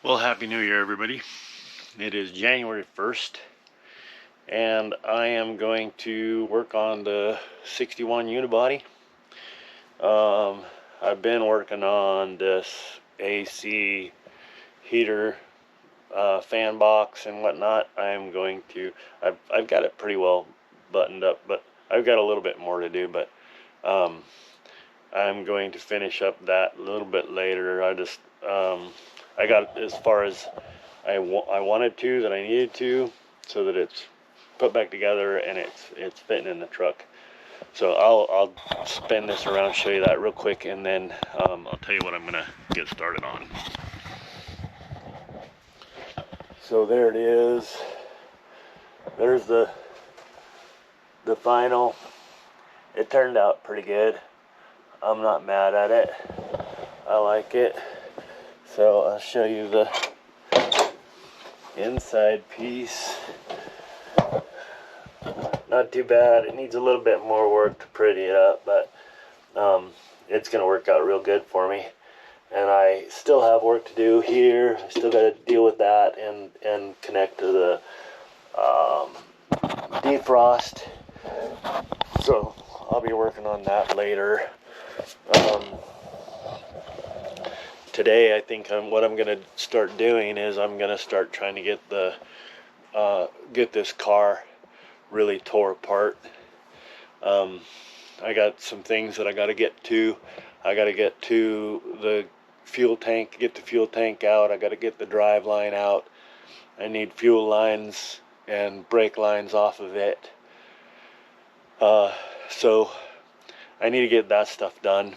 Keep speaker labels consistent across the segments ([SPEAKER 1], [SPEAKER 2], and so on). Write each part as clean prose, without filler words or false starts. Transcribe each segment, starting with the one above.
[SPEAKER 1] Well, Happy New Year, everybody. It is January 1st, and I am going to work on the 61 Unibody. I've been working on this AC heater, fan box and whatnot. I've got it pretty well buttoned up, but I've got a little bit more to do, but I'm going to finish up that a little bit later. I got as far as I wanted to, that I needed to, so that it's put back together and it's fitting in the truck. So I'll spin this around, show you that real quick, and then I'll tell you what I'm gonna get started on. So there it is. There's the final. It turned out pretty good. I'm not mad at it. I like it. So I'll show you the inside piece. Not too bad. It needs a little bit more work to pretty it up, but it's going to work out real good for me. And I still have work to do here. I still got to deal with that and connect to the defrost. So I'll be working on that later. Today, I think what I'm going to start doing is I'm going to start trying to get this car really tore apart. I got some things that I got to get to. I got to get to the fuel tank, get the fuel tank out. I got to get the driveline out. I need fuel lines and brake lines off of it. So I need to get that stuff done.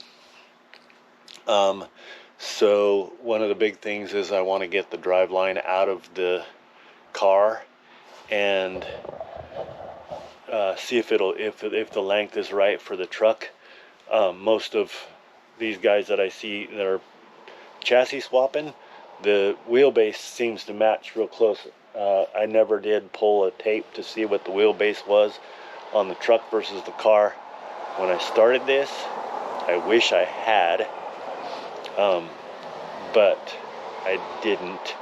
[SPEAKER 1] So one of the big things is I want to get the driveline out of the car and see if the length is right for the truck. Most of these guys that I see that are chassis swapping, the wheelbase seems to match real close. I never did pull a tape to see what the wheelbase was on the truck versus the car when I started this. I wish I had. But I didn't.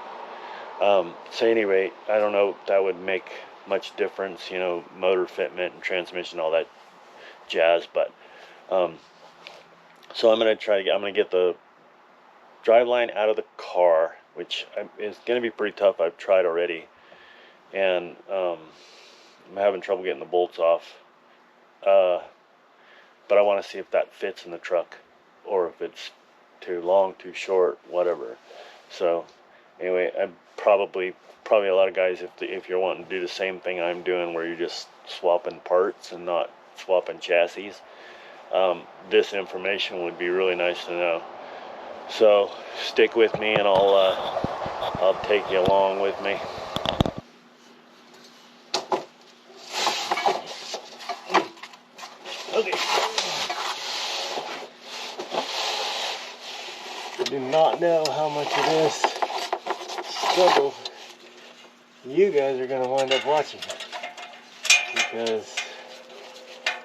[SPEAKER 1] So anyway, I don't know if that would make much difference, motor fitment and transmission, all that jazz. But so I'm gonna get the driveline out of the car, which is gonna be pretty tough. I've tried already, and I'm having trouble getting the bolts off. But I want to see if that fits in the truck, or if it's too long, too short, whatever. So anyway, I'm probably a lot of guys, if you're wanting to do the same thing I'm doing, where you're just swapping parts and not swapping chassis, this information would be really nice to know. So stick with me, and I'll take you along with me. Okay. I do not know how much of this struggle you guys are going to wind up watching, because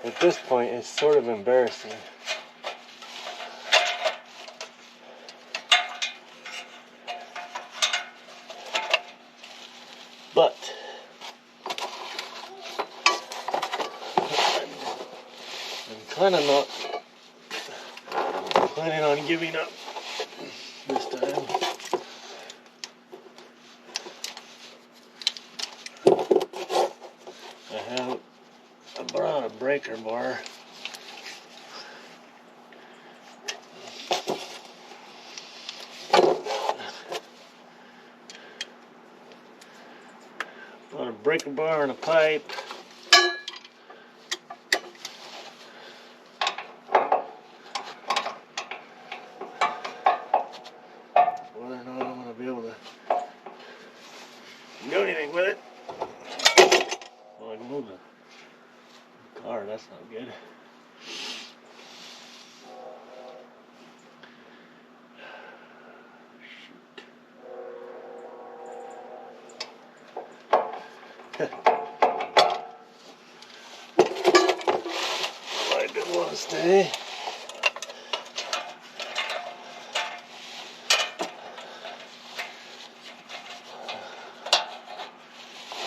[SPEAKER 1] at this point it's sort of embarrassing. But I'm kind of not planning on giving up this time. I brought a breaker bar. Brought a breaker bar and a pipe. Whether or not I'm going to be able to do anything with it. Well, I can move the car, that's not good. I didn't want to stay.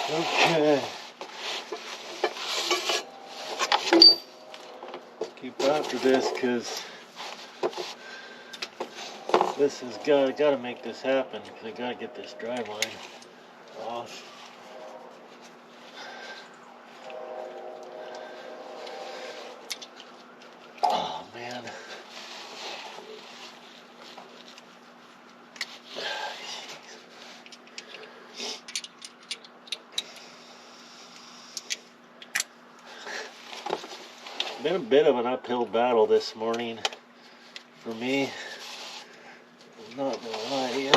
[SPEAKER 1] Okay. Keep after this, because this has gotta make this happen, because I gotta get this driveline off. Oh man. Been a bit of an uphill battle this morning for me. I'm not gonna lie to you.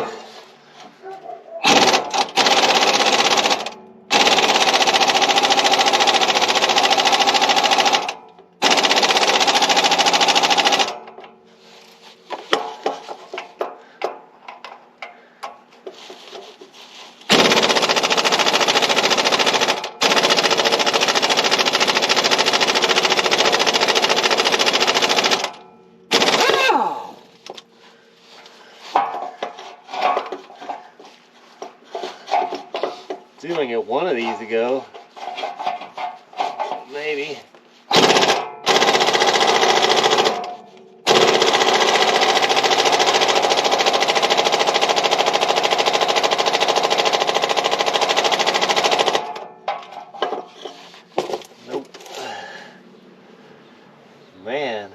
[SPEAKER 1] See if I can get one of these to go. Maybe. Nope. Man.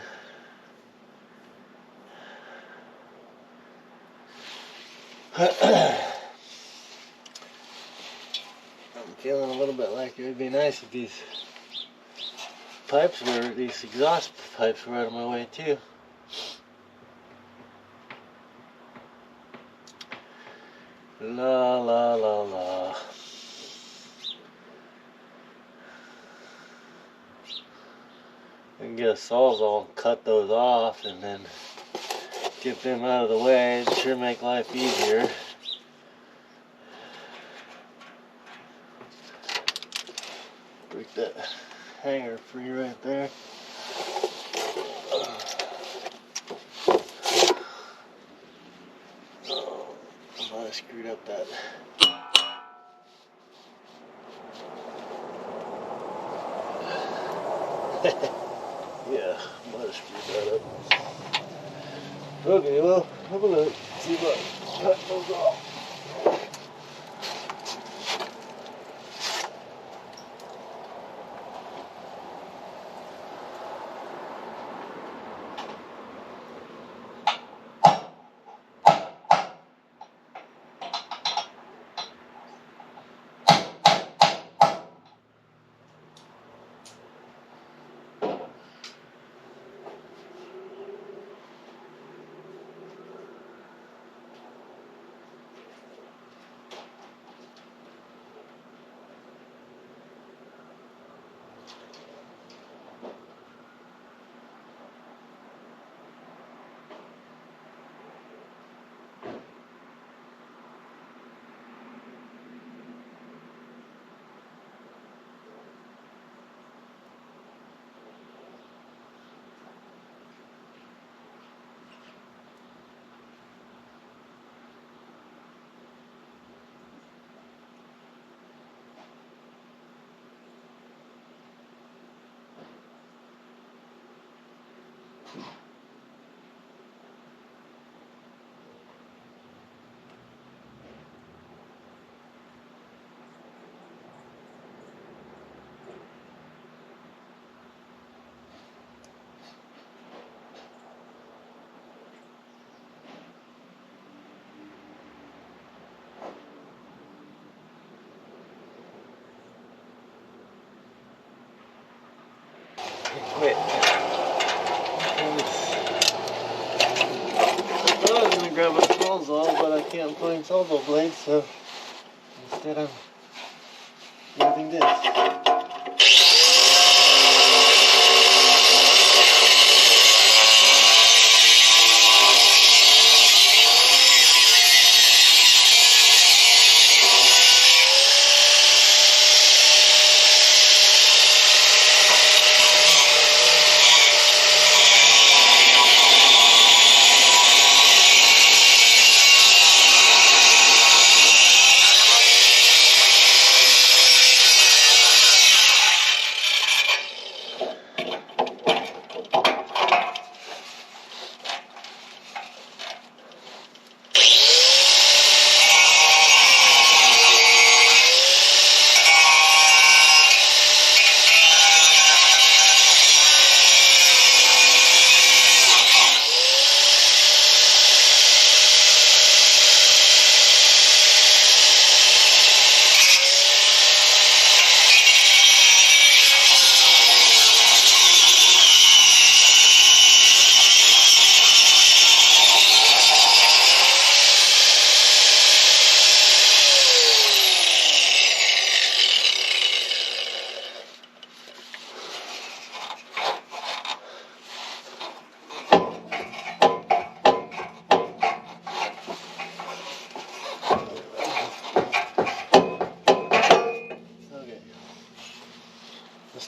[SPEAKER 1] I'm feeling a little bit like it would be nice if these these exhaust pipes were out of my way too. La la la la. I can get a sawzall, cut those off, and then get them out of the way. It'd sure make life easier. Break that hanger free right there. Oh, I might have screwed up that. Yeah, might have screwed that up. Okay, well, have a look. See if I cut those off. Quit. I thought I was going to grab a sawzall, but I can't find sawzall blades, so instead I'm using this.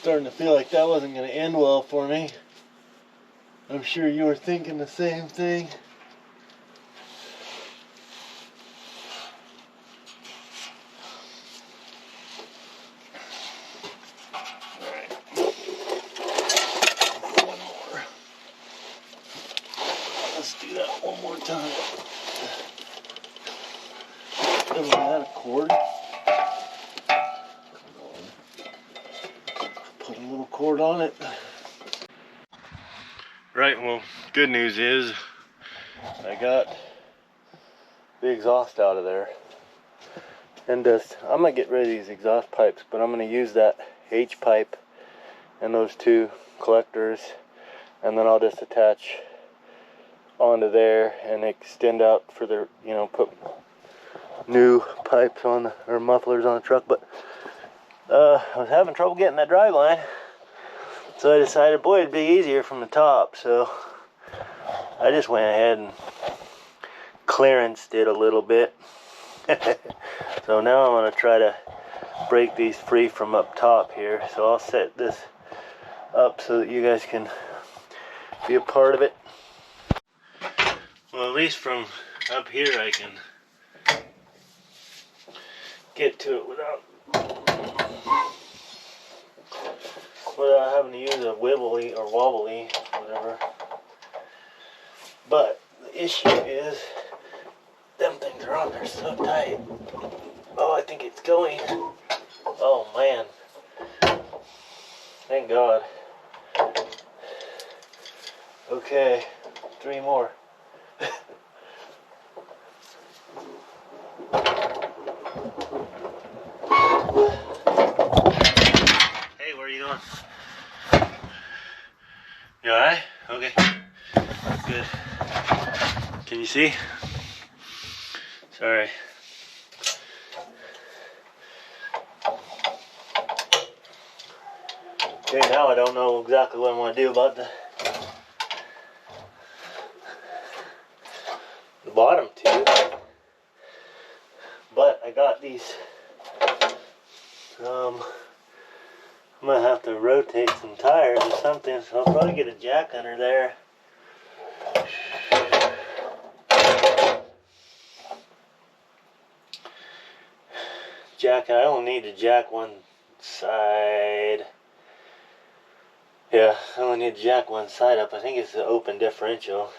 [SPEAKER 2] starting to feel like that wasn't going to end well for me. I'm sure you were thinking the same thing. One more time. Doesn't that a cord? Put a little cord on it. Right, well, good news is I got the exhaust out of there. And I'm gonna get rid of these exhaust pipes, but I'm gonna use that H pipe and those two collectors, and then I'll just attach onto there and extend out for the, you know, put new pipes on or mufflers on the truck. But I was having trouble getting that driveline, so I decided, boy, it'd be easier from the top. So I just went ahead and clearanced it a little bit. So now I'm going to try to break these free from up top here. So I'll set this up so that you guys can be a part of it. Well, at least from up here I can get to it without having to use a wibbly or wobbly, whatever. But the issue is, them things are on there so tight. Oh, I think it's going. Oh man. Thank God. Okay, 3 more. Hey, where are you going? You alright? Okay. Good. Can you see? Sorry. Okay, now I don't know exactly what I want to do about the bottom two. But I got these. I'm gonna have to rotate some tires or something, so I'll probably get a jack under there. Jack, I only need to jack one side. Yeah, I only need to jack one side up. I think it's the open differential.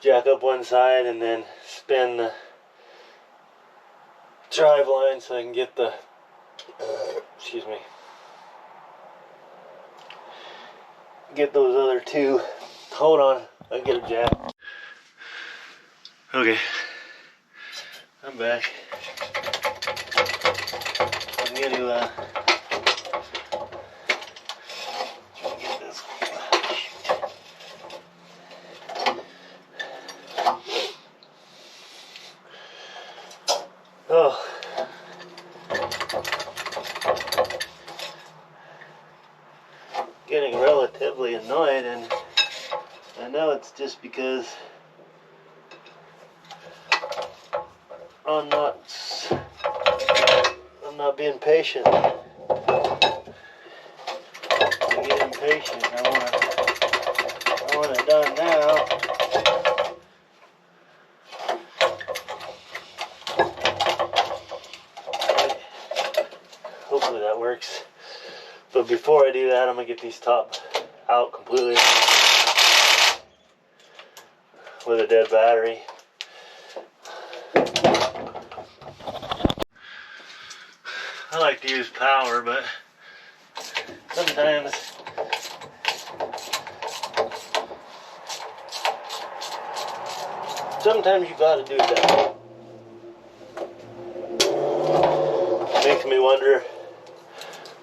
[SPEAKER 2] Jack up one side and then spin the drive line so I can get the excuse me, get those other two. Hold on, I'll get a jack. Okay, I'm back. I'm going to get this. Oh. Getting relatively annoyed, and I know it's just because I'm not being patient. I get impatient. I want it done now. Hopefully that works. But before I do that, I'm gonna get these top out completely with a dead battery. I like to use power, but sometimes you gotta do that. It makes me wonder,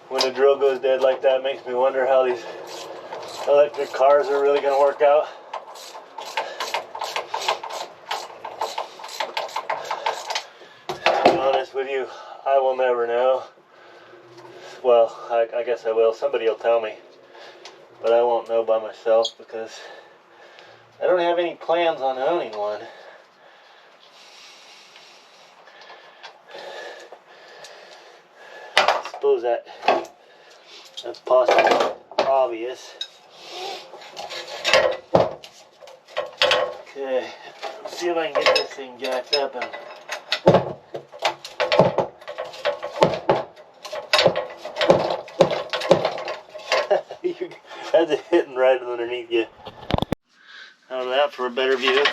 [SPEAKER 2] when a drill goes dead like that, makes me wonder how these electric cars are really gonna work out. To be honest with you, I will never know. Well, I guess I will. Somebody will tell me. But I won't know by myself because I don't have any plans on owning one. I suppose that That's possibly obvious. Okay, let's see if I can get this thing jacked up and that's it hitting right underneath you. How's that for a better view?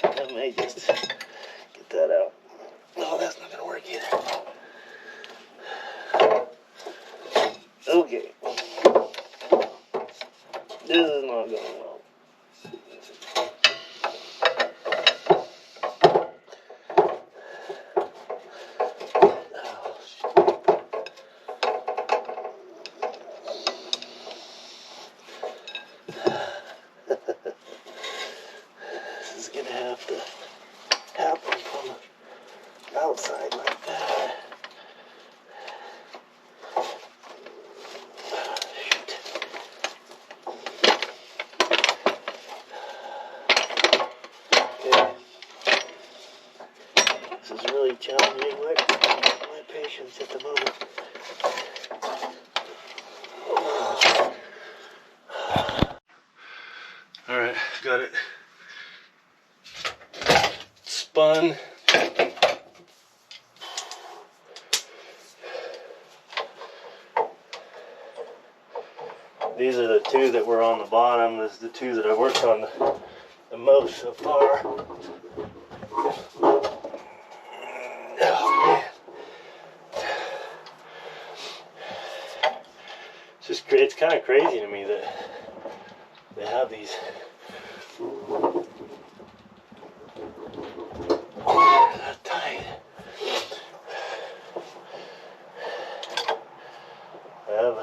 [SPEAKER 2] I may just get that out. No, that's not gonna work either. Okay. This is not going well. This is gonna have to happen from the outside like that. Shoot. Okay. This is really challenging my patience at the moment. Alright, got it spun. These are the two that were on the bottom. This is the two that I worked on the most so far. Oh, man. It's kind of crazy to me that they have these that tight. I have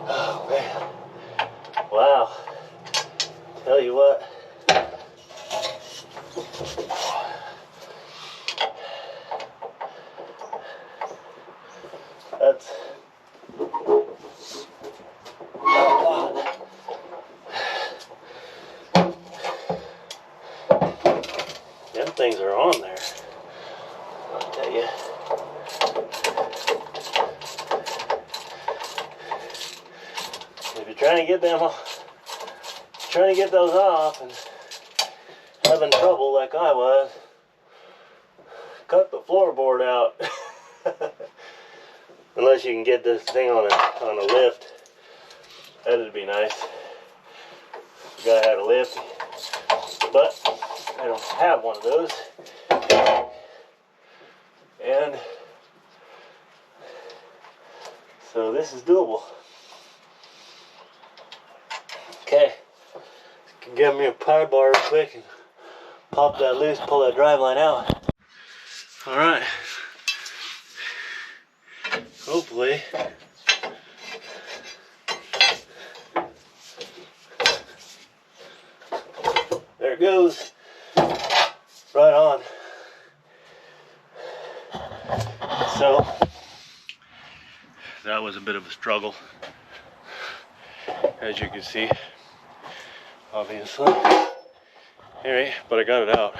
[SPEAKER 2] oh man. Wow. Tell you what. That's a lot. Them things are on there, I'll tell you. If you're trying to get those off and having trouble like I was, cut the floorboard out. Unless you can get this thing on a lift, that'd be nice. Guy had a lift, but I don't have one of those. And so this is doable. Okay, give me a pry bar real quick and pop that loose, pull that drive line out. All right. Hopefully. There it goes. Right on. So, that was a bit of a struggle, as you can see, obviously. Anyway, but I got it out.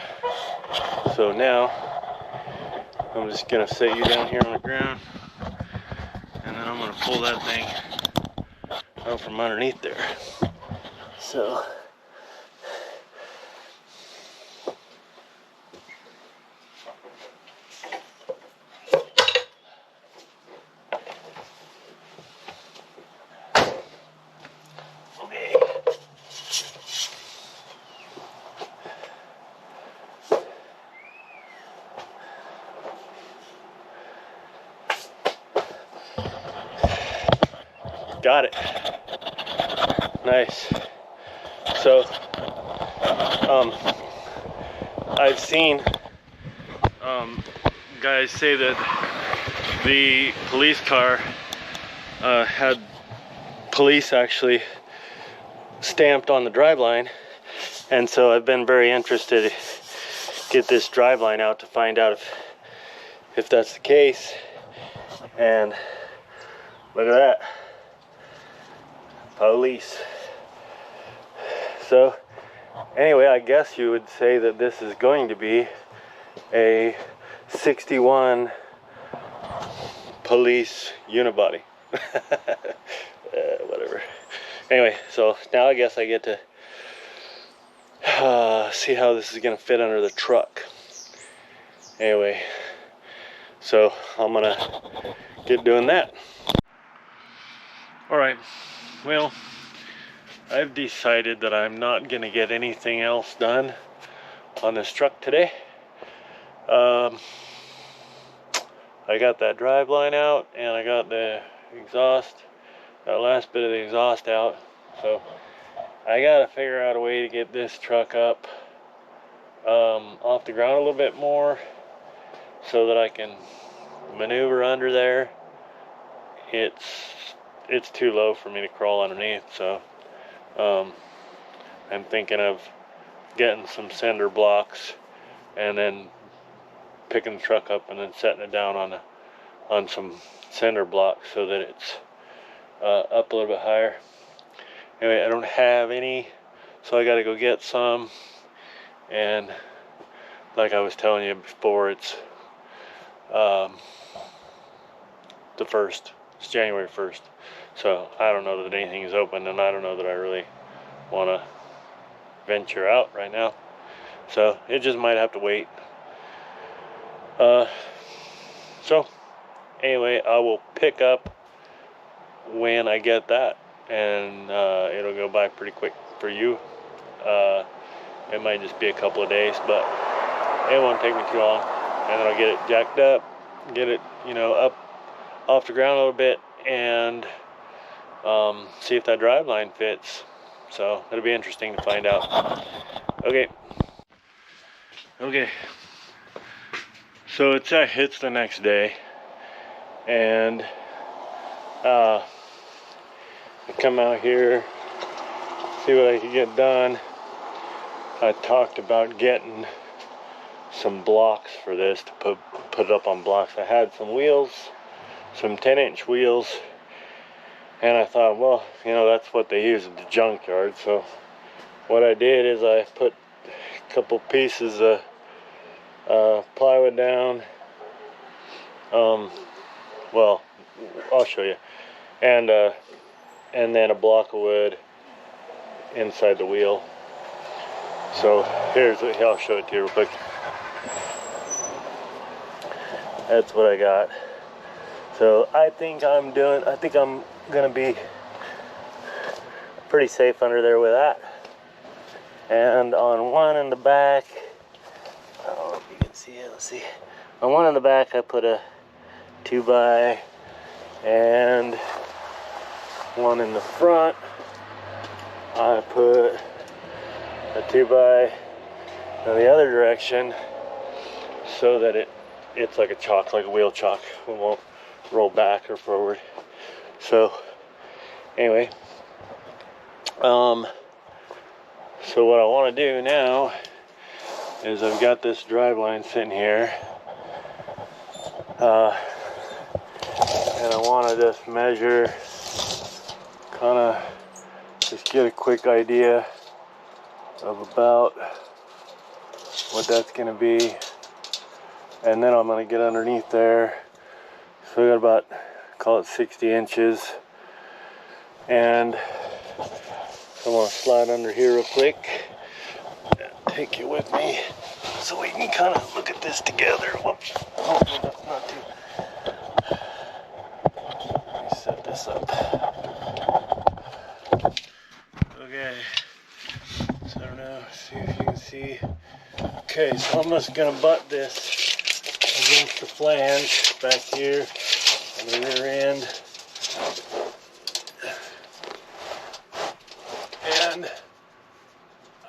[SPEAKER 2] So now, I'm just gonna set you down here on the ground, and then I'm gonna pull that thing out from underneath there. So, okay. Got it. Nice. So, I've seen guys say that the police car had police actually stamped on the driveline, and so I've been very interested to get this driveline out to find out if that's the case. And look at that. Police. So anyway, I guess you would say that this is going to be a 61 police unibody. Whatever. Anyway, so now I guess I get to see how this is gonna fit under the truck. Anyway, so I'm gonna get doing that. Alright, well, I've decided that I'm not gonna get anything else done on this truck today. I got that driveline out, and I got the exhaust, that last bit of the exhaust out. So I gotta figure out a way to get this truck up off the ground a little bit more so that I can maneuver under there. It's too low for me to crawl underneath, so I'm thinking of getting some cinder blocks and then picking the truck up and then setting it down on some cinder blocks so that it's up a little bit higher. Anyway, I don't have any, so I got to go get some. And like I was telling you before, it's the 1st. It's January 1st. So I don't know that anything is open, and I don't know that I really want to venture out right now. So it just might have to wait. So anyway, I will pick up when I get that, and it'll go by pretty quick for you. It might just be a couple of days, but it won't take me too long, and then I'll get it jacked up, get it, up off the ground a little bit, and see if that driveline fits. So it'll be interesting to find out. Okay. So it's the next day, and I come out here, see what I can get done. I talked about getting some blocks for this to put it up on blocks. I had some wheels, some 10-inch wheels, and I thought, well, that's what they use at the junkyard. So what I did is I put a couple pieces of plywood down. Well, I'll show you, and then a block of wood inside the wheel. So I'll show it to you real quick. That's what I got. So I think I'm gonna be pretty safe under there with that. And on one in the back, I don't know if you can see it, let's see. On one in the back I put a 2x, and one in the front I put a 2x in the other direction so that it's like a chalk, like a wheel chalk. It won't roll back or forward. So anyway, so what I want to do now is I've got this driveline sitting here, and I want to just measure, kind of just get a quick idea of about what that's going to be, and then I'm going to get underneath there. So we got about, call it 60 inches, and I'm going to slide under here real quick, take you with me so we can kind of look at this together. Whoops, oh, not too. Let me set this up. Okay, so I don't know, see if you can see. Okay, so I'm just going to butt this against the flange back here on the rear end. And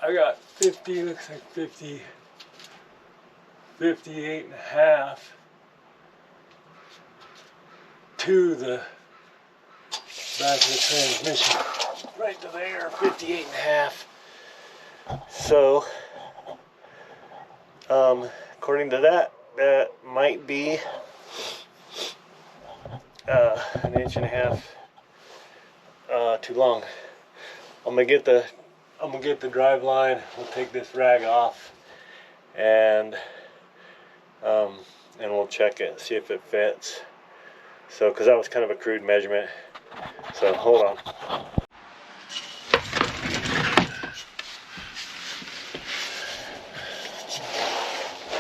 [SPEAKER 2] I got 50, looks like 50, 58 and a half to the back of the transmission. Right to there, 58 and a half. So, according to that, that might be an inch and a half too long. I'm gonna get the Driveline. We'll take this rag off, and we'll check it, see if it fits. So, because that was kind of a crude measurement. So hold on.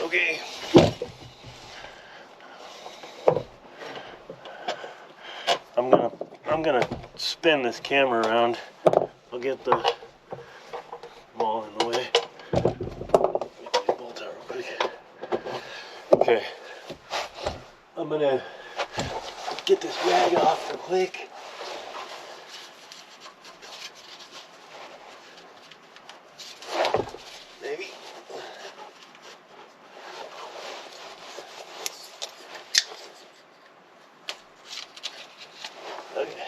[SPEAKER 2] Okay. I'm gonna spin this camera around. I'll get the ball in the way. Get these bolts out real quick. Okay. I'm gonna get this rag off real quick. Maybe. Okay.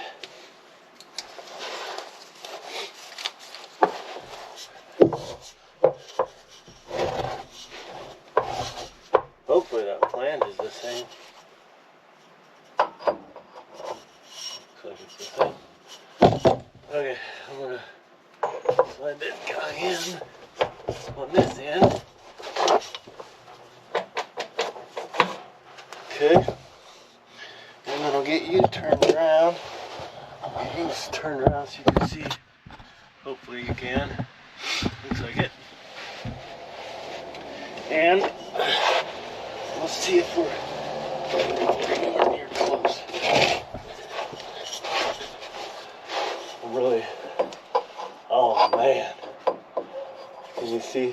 [SPEAKER 2] Hopefully that flange is the same. Looks like it's the same. Okay, I'm gonna slide this guy in on this end. Okay. And then I'll get you turned around. You just turn around so you can see. Hopefully you can. Looks like it. And let's see if we're anywhere near close. I'm really, oh man. Can you see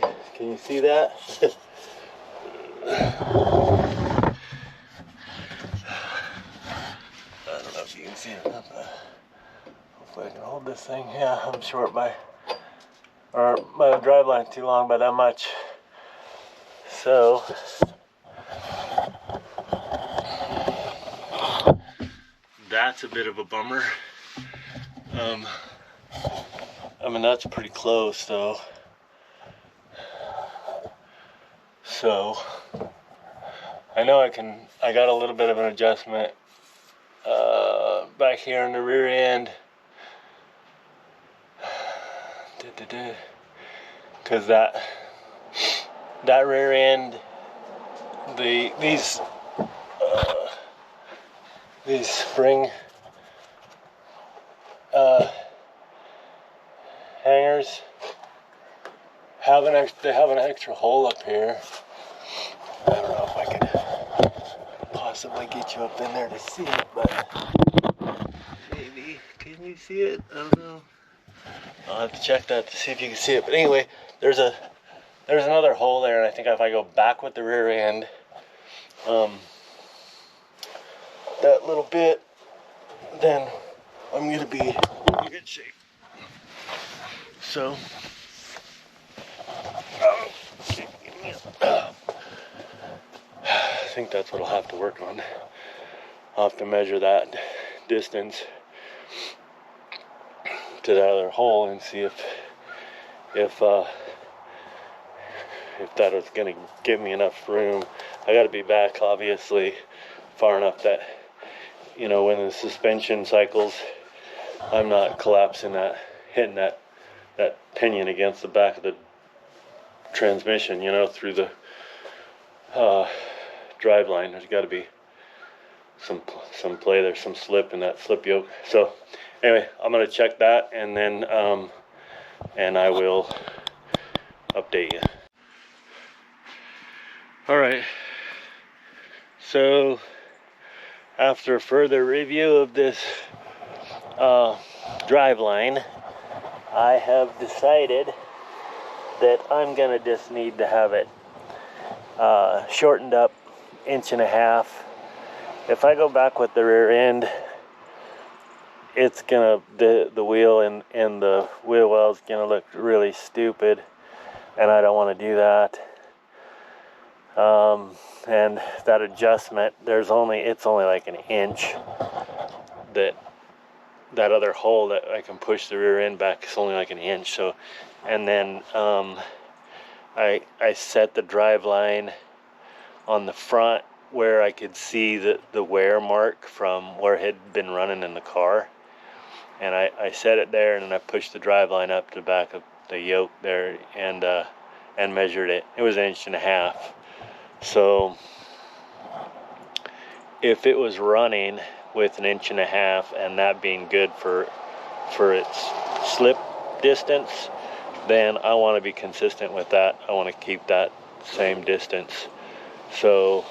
[SPEAKER 2] that? I don't know if you can see it or not, but hopefully I can hold this thing. Yeah, I'm short by, or my Driveline too long by that much. So, that's a bit of a bummer. I mean, that's pretty close though. So, I know I got a little bit of an adjustment back here in the rear end. Because that rear end, these spring hangers have an extra hole up here. I don't know if I could possibly get you up in there to see it, but maybe. Can you see it? I don't know. I'll have to check that to see if you can see it. But anyway, there's another hole there, and I think if I go back with the rear end, that little bit, then I'm gonna be in good shape. So, I think that's what I'll have to work on. I'll have to measure that distance to that other hole and see if that is going to give me enough room. I got to be back, obviously, far enough that, you know, when the suspension cycles, I'm not collapsing that, hitting that pinion against the back of the transmission, you know, through the Driveline. There's got to be some play there, some slip in that slip yoke. So anyway, I'm going to check that, and then and I will update you. All right. So after further review of this Driveline, I have decided that I'm gonna just need to have it shortened up 1.5 inches. If I go back with the rear end, it's gonna, the wheel and the wheel well is gonna look really stupid, and I don't want to do that. And that adjustment, it's only like 1 inch. That other hole that I can push the rear end back is only like 1 inch. So, and then I set the Driveline on the front where I could see the wear mark from where it had been running in the car. and I set it there, and then I pushed the driveline up to the back of the yoke there, and measured it. It was 1.5 inches. So if it was running with 1.5 inches and that being good for its slip distance, then I want to be consistent with that. I want to keep that same distance. So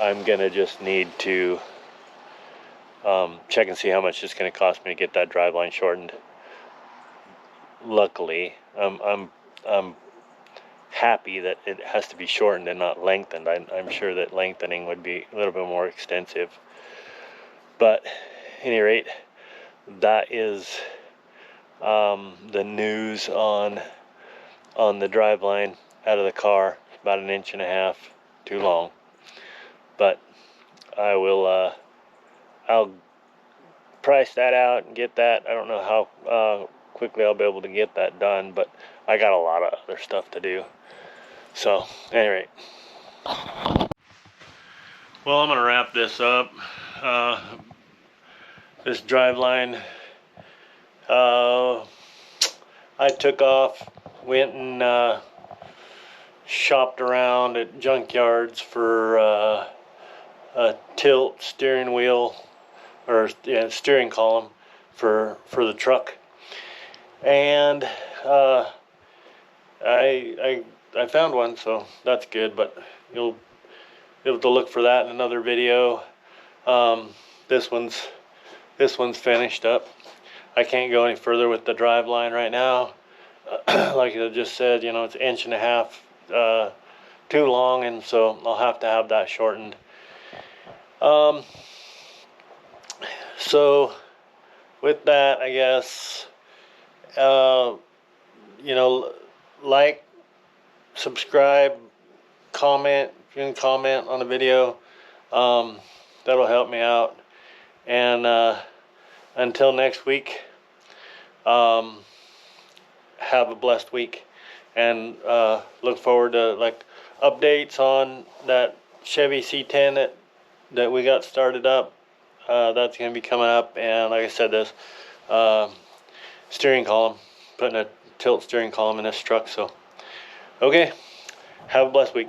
[SPEAKER 2] I'm gonna just need to check and see how much it's going to cost me to get that driveline shortened. Luckily, I'm happy that it has to be shortened and not lengthened. I'm sure that lengthening would be a little bit more extensive. But at any rate, that is the news on the driveline out of the car. About 1.5 inches too long. But I will I'll price that out and get that. I don't know how quickly I'll be able to get that done, but I got a lot of other stuff to do. So, anyway. Well, I'm going to wrap this up. This driveline, I took off, went and shopped around at junkyards for a tilt steering wheel, or steering column for the truck, and I found one, so that's good. But you'll be able to look for that in another video. This one's finished up. I can't go any further with the driveline right now. Like I just said, it's 1.5 inches too long, and so I'll have to have that shortened. So with that, I guess, like, subscribe, comment. If you can comment on the video, that'll help me out. And until next week, have a blessed week, and look forward to updates on that Chevy C10 that we got started up. That's going to be coming up, and like I said, this steering column, putting a tilt steering column in this truck. So, okay, have a blessed week.